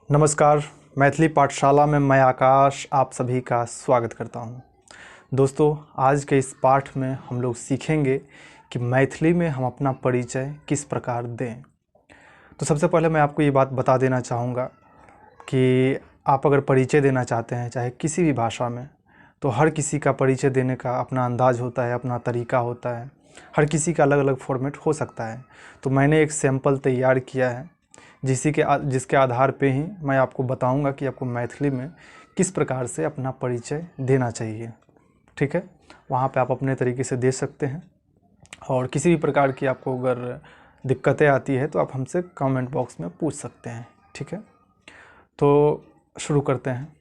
नमस्कार। मैथिली पाठशाला में मैं आकाश आप सभी का स्वागत करता हूं। दोस्तों, आज के इस पाठ में हम लोग सीखेंगे कि मैथिली में हम अपना परिचय किस प्रकार दें। तो सबसे पहले मैं आपको ये बात बता देना चाहूँगा कि आप अगर परिचय देना चाहते हैं चाहे किसी भी भाषा में, तो हर किसी का परिचय देने का अपना अंदाज़ होता है, अपना तरीका होता है। हर किसी का अलग अलग फॉर्मेट हो सकता है। तो मैंने एक सैंपल तैयार किया है जिसके आधार पे ही मैं आपको बताऊंगा कि आपको मैथिली में किस प्रकार से अपना परिचय देना चाहिए। ठीक है, वहाँ पे आप अपने तरीके से दे सकते हैं। और किसी भी प्रकार की आपको अगर दिक्कतें आती है तो आप हमसे कमेंट बॉक्स में पूछ सकते हैं। ठीक है, तो शुरू करते हैं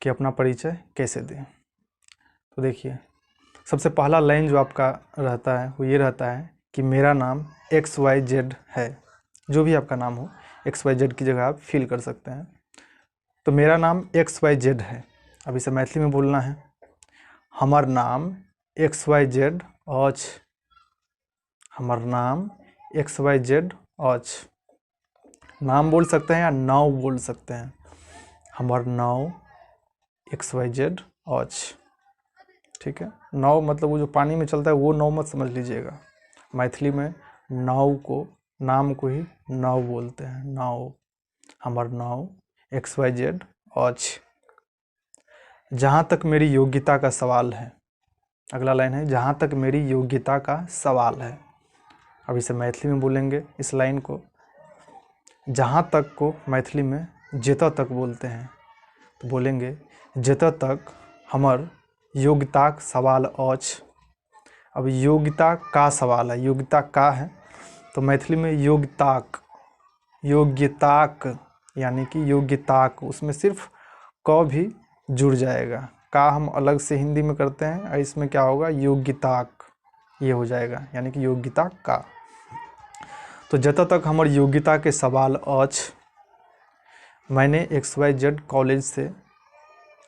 कि अपना परिचय कैसे दें। तो देखिए, सबसे पहला लाइन जो आपका रहता है वो ये रहता है कि मेरा नाम XYZ है। जो भी आपका नाम हो, XYZ की जगह आप फिल कर सकते हैं। तो मेरा नाम XYZ है। अब इसे मैथिली में बोलना है, हमर नाम XYZ अछि। हमर नाम XYZ अछि। नाम बोल सकते हैं या नाव बोल सकते हैं। हमर नाव XYZ अछि। ठीक है, नाव मतलब वो जो पानी में चलता है वो नाव मत समझ लीजिएगा। मैथिली में नाव को, नाम को ही नाव बोलते हैं, नाव। हमर नाव XYZ अछि। जहाँ तक मेरी योग्यता का सवाल है, अगला लाइन है, जहाँ तक मेरी योग्यता का सवाल है। अब इसे मैथिली में बोलेंगे इस लाइन को। जहाँ तक को मैथिली में जेतऽ तक बोलते हैं, तो बोलेंगे जेतऽ तक हमर योग्यताक सवाल अछि। अब योग्यता का सवाल है, योग्यता का है, तो मैथिली में योग्यताक, योग्यताक यानी कि योग्यताक, उसमें सिर्फ क भी जुड़ जाएगा। का हम अलग से हिंदी में करते हैं और इसमें क्या होगा, योग्यताक, ये हो जाएगा, यानी कि योग्यता का। तो जतऽ तक हमर योग्यता के सवाल अछि, मैंने XYZ कॉलेज से,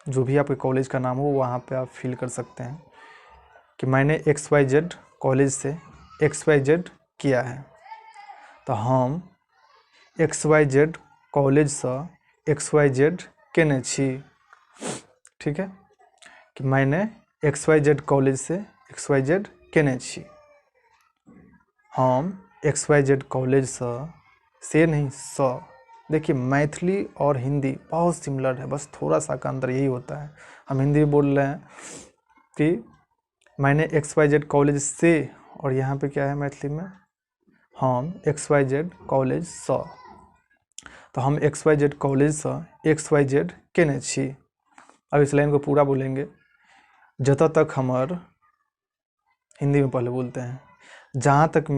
जो भी आपके कॉलेज का नाम हो वहाँ पे आप फिल कर सकते हैं कि मैंने XYZ कॉलेज से XYZ किया है। तो हम XYZ कॉलेज से XYZ केने छी। ठीक है, कि मैंने XYZ कॉलेज से XYZ केने छी। हम XYZ कॉलेज से नहीं, स। देखिए, मैथिली और हिंदी बहुत सिमिलर है, बस थोड़ा सा का अंतर यही होता है। हम हिंदी में बोल रहे हैं कि मैंने XYZ कॉलेज से, और यहाँ पे क्या है मैथिली में, हम XYZ कॉलेज से। तो हम XYZ कॉलेज से XYZ केने छी। अब इस लाइन को पूरा बोलेंगे, जतऽ तक हमर, हिंदी में पहले बोलते हैं, जहाँ तक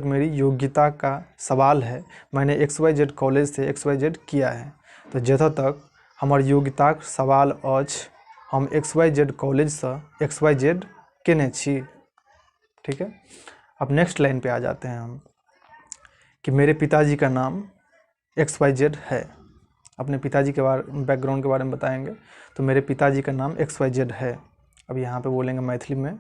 मेरी योग्यता का सवाल है, मैंने XYZ कॉलेज से XYZ किया है। तो जतऽ तक हमर योग्यताक सवाल अछि, हम XYZ कॉलेज से XYZ केने छी। ठीक है, अब नेक्स्ट लाइन पे आ जाते हैं हम कि मेरे पिताजी का नाम XYZ है। अपने पिताजी के बैकग्राउंड के बारे में बताएंगे। तो मेरे पिताजी का नाम XYZ है। अब यहाँ पे बोलेंगे मैथिली में,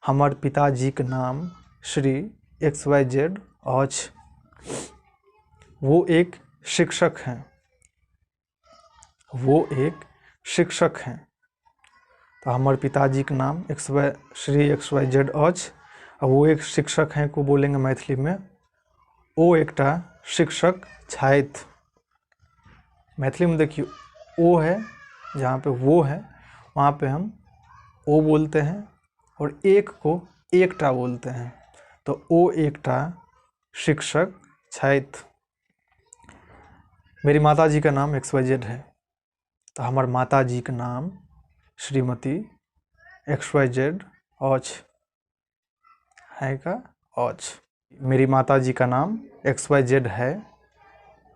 हमर पिताजी का नाम श्री XYZ अछि। वो एक शिक्षक हैं। वो एक शिक्षक हैं। तो हमर पिताजी का नाम श्री XYZ अछि। और वो एक शिक्षक हैं को बोलेंगे मैथिली में, ओ एकटा शिक्षक छथि। मैथिली में देखिए, ओ है, जहाँ पे वो है वहाँ पे हम ओ बोलते हैं, और एक को एकटा बोलते हैं। तो ओ एकटा शिक्षक छथि। मेरी माताजी का नाम XYZ है। तो हमर माताजी का नाम श्रीमती XYZ अछि। है का अछि। मेरी माताजी का नाम XYZ है।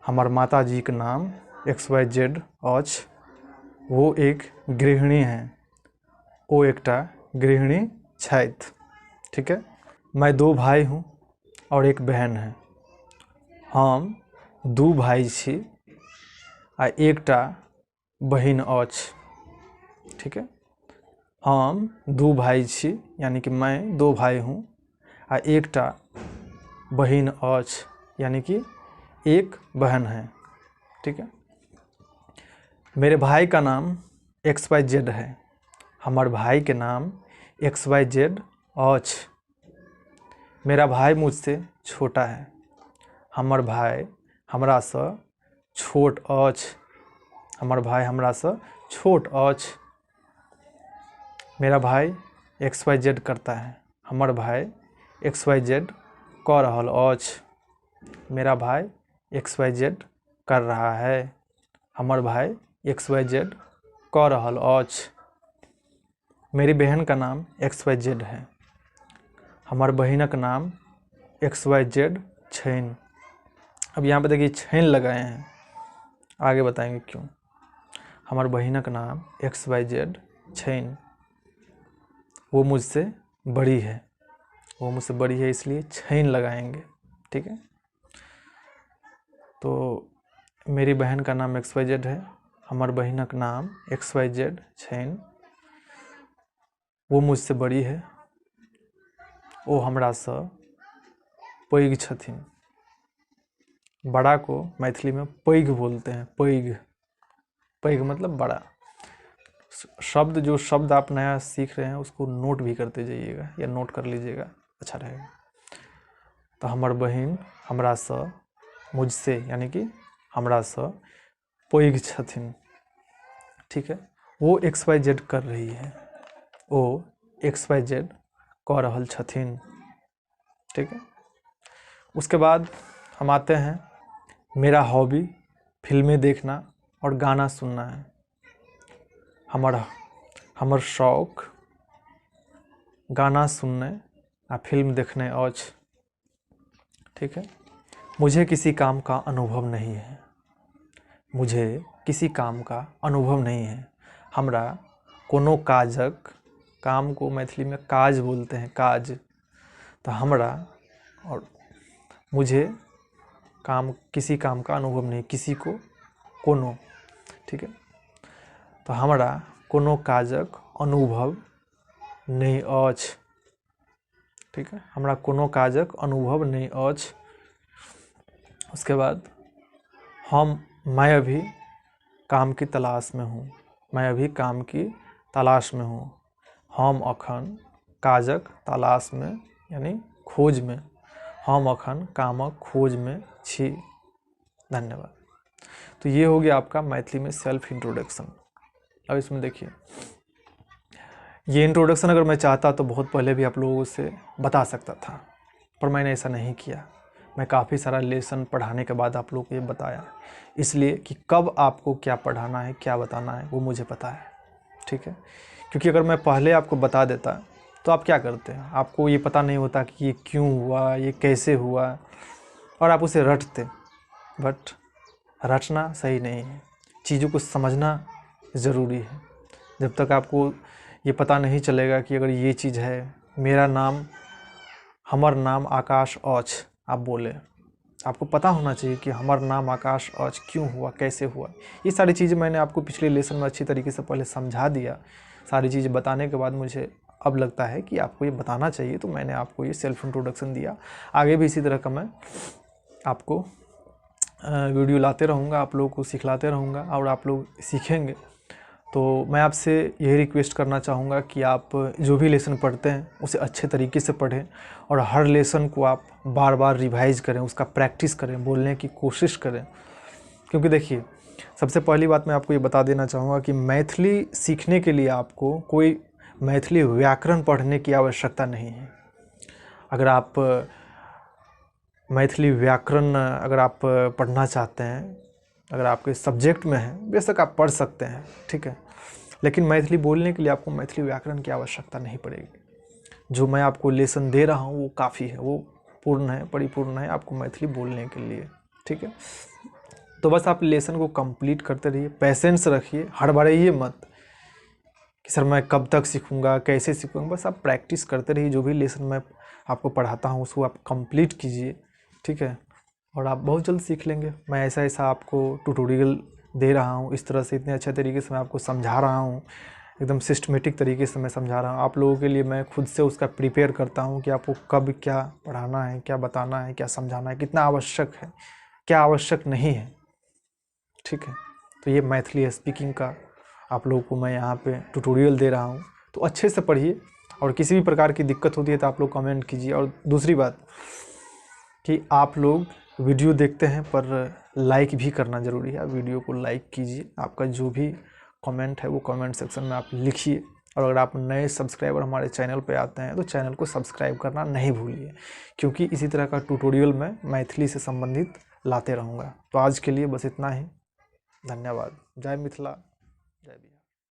हमर माताजी का नाम XYZ अछि। वो एक गृहिणी हैं। ओ एकटा गृहिणी छथि। ठीक है, मैं 2 भाई हूँ और एक बहन है। हम 2 भाई छी आ एकटा बहिन अछि। ठीक है, हम 2 भाई छी, यानी कि मैं 2 भाई हूँ आ एकटा बहिन अछि, यानी कि एक बहन है। ठीक है। मेरे भाई का नाम XYZ है। हमार भाई के नाम XYZ ऑच। मेरा भाई मुझसे छोटा है। हमर भाई हमरा से छोट अछि। हमर भाई हमरा से छोट अछि। मेरा भाई XYZ करता है। हमर भाई XYZ कर रहल अछि। मेरा भाई XYZ कर रहा है। हमर भाई XYZ कर रहल अछि। मेरी बहन का नाम XYZ है। हमर बहिनक नाम XYZ छैन। अब यहाँ पे देखिए छैन लगाए हैं, आगे बताएंगे क्यों। हमार बहिनक नाम XYZ छैन। वो मुझसे बड़ी है। वो मुझसे बड़ी है इसलिए छैन लगाएंगे। ठीक है। तो मेरी बहन का नाम XYZ है। हमार बहिनक नाम XYZ छैन। वो मुझसे बड़ी है। वो हमरा से पैघ छथिन। बड़ा को मैथिली में पैघ बोलते हैं। पैघ, पैघ मतलब बड़ा। जो शब्द आप नया सीख रहे हैं उसको नोट भी करते जाइएगा या नोट कर लीजिएगा, अच्छा रहेगा। तो हमार बहन हमरा से, मुझसे यानी कि हमरा से पैघ छथिन। ठीक है। वो XYZ कर रही है। वो XYZ कर रहल छथिन। ठीक है। उसके बाद हम आते हैं, मेरा हॉबी फिल्में देखना और गाना सुनना है। हमर शौक गाना सुनने आ फिल्म देखने अछि। ठीक है। मुझे किसी काम का अनुभव नहीं है। मुझे किसी काम का अनुभव नहीं है। हमरा कोनो काजक, काम को मैथिली में काज बोलते हैं, काज। तो हमरा और मुझे किसी काम का अनुभव नहीं, किसी को कोनो। ठीक है। तो हमरा कोनो काजक अनुभव नहीं अछि। ठीक है। हमरा कोनो काजक अनुभव नहीं अछि। उसके बाद मैं अभी काम की तलाश में हूँ। मैं अभी काम की तलाश में हूँ। हम अखन काजक तलाश में यानी खोज में। हम अखन कामक खोज में छी। धन्यवाद। तो ये हो गया आपका मैथिली में सेल्फ इंट्रोडक्शन। अब इसमें देखिए, ये इंट्रोडक्शन अगर मैं चाहता तो बहुत पहले भी आप लोगों से बता सकता था, पर मैंने ऐसा नहीं किया। मैं काफ़ी सारा लेसन पढ़ाने के बाद आप लोगों को ये बताया, इसलिए कि कब आपको क्या पढ़ाना है, क्या बताना है, वो मुझे पता है। ठीक है। क्योंकि अगर मैं पहले आपको बता देता तो आप क्या करते हैं, आपको ये पता नहीं होता कि ये क्यों हुआ, ये कैसे हुआ, और आप उसे रटते। बट रटना सही नहीं है। चीज़ों को समझना ज़रूरी है। जब तक आपको ये पता नहीं चलेगा कि अगर ये चीज़ है, हमर नाम आकाश औच, आप बोले, आपको पता होना चाहिए कि हमार नाम आकाश औच क्यों हुआ, कैसे हुआ। ये सारी चीज़ें मैंने आपको पिछले लेसन में अच्छी तरीके से पहले समझा दिया। सारी चीज़ें बताने के बाद मुझे अब लगता है कि आपको ये बताना चाहिए, तो मैंने आपको ये सेल्फ इंट्रोडक्शन दिया। आगे भी इसी तरह का मैं आपको वीडियो लाते रहूँगा, आप लोगों को सिखलाते रहूँगा और आप लोग सीखेंगे। तो मैं आपसे यही रिक्वेस्ट करना चाहूँगा कि आप जो भी लेसन पढ़ते हैं उसे अच्छे तरीके से पढ़ें और हर लेसन को आप बार बार रिवाइज करें, उसका प्रैक्टिस करें, बोलने की कोशिश करें। क्योंकि देखिए, सबसे पहली बात मैं आपको ये बता देना चाहूँगा कि मैथिली सीखने के लिए आपको कोई मैथिली व्याकरण पढ़ने की आवश्यकता नहीं है। अगर आप मैथिली व्याकरण अगर आप पढ़ना चाहते हैं, अगर आपके सब्जेक्ट में है, बेशक आप पढ़ सकते हैं। ठीक है। लेकिन मैथिली बोलने के लिए आपको मैथिली व्याकरण की आवश्यकता नहीं पड़ेगी। जो मैं आपको लेसन दे रहा हूँ वो काफ़ी है, वो पूर्ण है, परिपूर्ण है आपको मैथिली बोलने के लिए। ठीक है। तो बस आप लेसन को कंप्लीट करते रहिए, पेशेंस रखिए, हड़बड़ाइए मत कि सर मैं कब तक सीखूंगा, कैसे सीखूंगा। बस आप प्रैक्टिस करते रहिए। जो भी लेसन मैं आपको पढ़ाता हूँ उसको आप कंप्लीट कीजिए। ठीक है। और आप बहुत जल्द सीख लेंगे। मैं ऐसा आपको ट्यूटोरियल दे रहा हूँ, इस तरह से इतने अच्छे तरीके से मैं आपको समझा रहा हूँ, एकदम सिस्टमेटिक तरीके से मैं समझा रहा हूँ। आप लोगों के लिए मैं खुद से उसका प्रिपेयर करता हूँ कि आपको कब क्या पढ़ाना है, क्या बताना है, क्या समझाना है, कितना आवश्यक है, क्या आवश्यक नहीं है। ठीक है, तो ये मैथिली स्पीकिंग का आप लोगों को मैं यहाँ पे ट्यूटोरियल दे रहा हूँ, तो अच्छे से पढ़िए। और किसी भी प्रकार की दिक्कत होती है तो आप लोग कमेंट कीजिए। और दूसरी बात कि आप लोग वीडियो देखते हैं पर लाइक भी करना ज़रूरी है। वीडियो को लाइक कीजिए, आपका जो भी कमेंट है वो कमेंट सेक्शन में आप लिखिए। और अगर आप नए सब्सक्राइबर हमारे चैनल पे आते हैं तो चैनल को सब्सक्राइब करना नहीं भूलिए, क्योंकि इसी तरह का ट्यूटोरियल मैं मैथिली से संबंधित लाते रहूँगा। तो आज के लिए बस इतना ही। धन्यवाद। जय मिथिला।